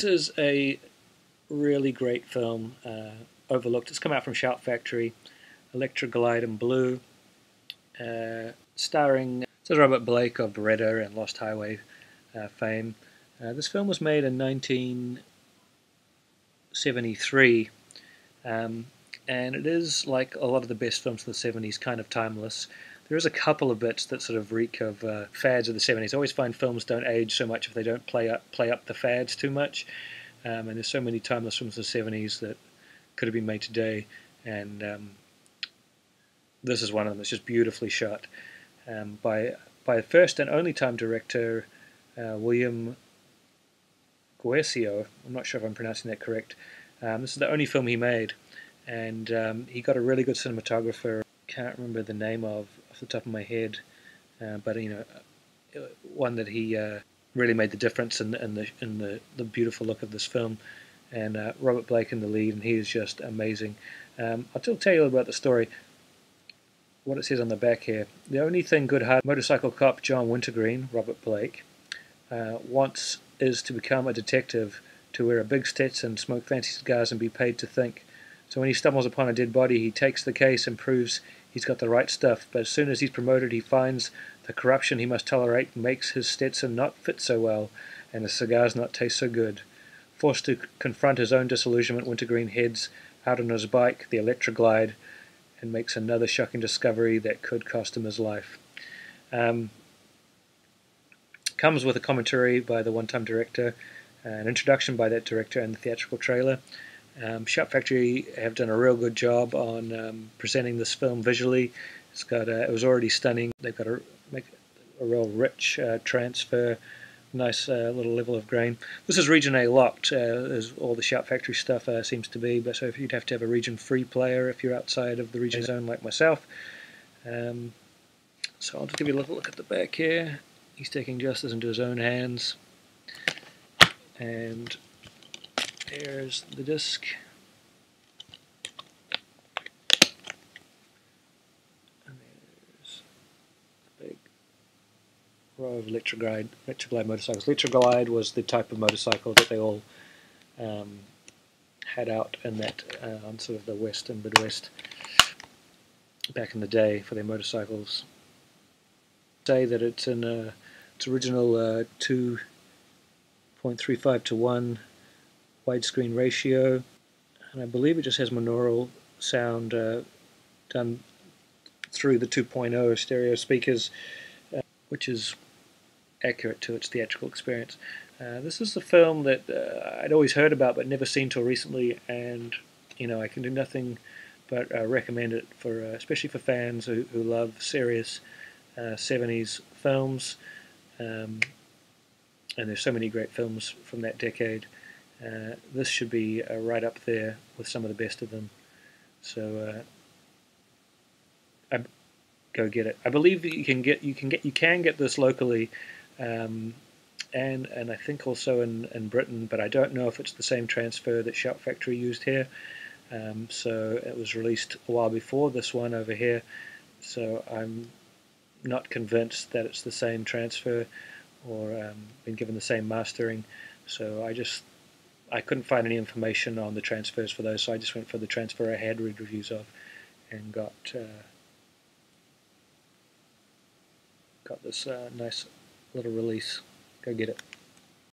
This is a really great film, overlooked. It's come out from Shout Factory, ELECTRA GLIDE in Blue, starring Robert Blake of Beretta and Lost Highway fame. This film was made in 1973, and it is, like a lot of the best films of the 70s, kind of timeless. There is a couple of bits that sort of reek of fads of the 70s. I always find films don't age so much if they don't play up the fads too much. And there's so many timeless films of the 70s that could have been made today. And this is one of them. It's just beautifully shot by the first and only time director, William Guercio. I'm not sure if I'm pronouncing that correct. This is the only film he made. And he got a really good cinematographer. Can't remember the name off the top of my head, but one that he really made the difference in the beautiful look of this film. And Robert Blake in the lead, and he is just amazing. I'll tell you about the story. What it says on the back here: the only thing good-hearted motorcycle cop John Wintergreen, Robert Blake, wants is to become a detective, to wear a big Stetson, smoke fancy cigars, and be paid to think. So when he stumbles upon a dead body, he takes the case and proves he's got the right stuff. But as soon as he's promoted, he finds the corruption he must tolerate makes his Stetson not fit so well, and the cigars not taste so good. Forced to confront his own disillusionment, Wintergreen heads out on his bike, the ELECTRA GLIDE, and makes another shocking discovery that could cost him his life. Comes with a commentary by the one-time director, an introduction by that director, and the theatrical trailer. Shout Factory have done a real good job on presenting this film visually. It was already stunning. They've got make a real rich transfer, nice little level of grain. This is Region A locked, as all the Shout Factory stuff seems to be. But so if you'd have to have a Region Free player if you're outside of the region zone like myself. So I'll just give you a little look at the back here. He's taking justice into his own hands, and there's the disc. And there's a big row of ELECTRA GLIDE motorcycles. ELECTRA GLIDE was the type of motorcycle that they all had out in that on sort of the West and Midwest back in the day for their motorcycles. Say that it's in its original 2.35 to 1 widescreen ratio, and I believe it just has monaural sound done through the 2.0 stereo speakers, which is accurate to its theatrical experience. This is the film that I'd always heard about but never seen till recently, and I can do nothing but recommend it for, especially for fans who love serious 70s films. And there's so many great films from that decade. This should be right up there with some of the best of them. So go get it. I believe you can get this locally, and I think also in Britain, but I don't know if it's the same transfer that Shout Factory used here. So it was released a while before this one over here. So I'm not convinced that it's the same transfer or been given the same mastering. So I couldn't find any information on the transfers for those, so I just went for the transfer I had read reviews of and got this nice little release. Go get it.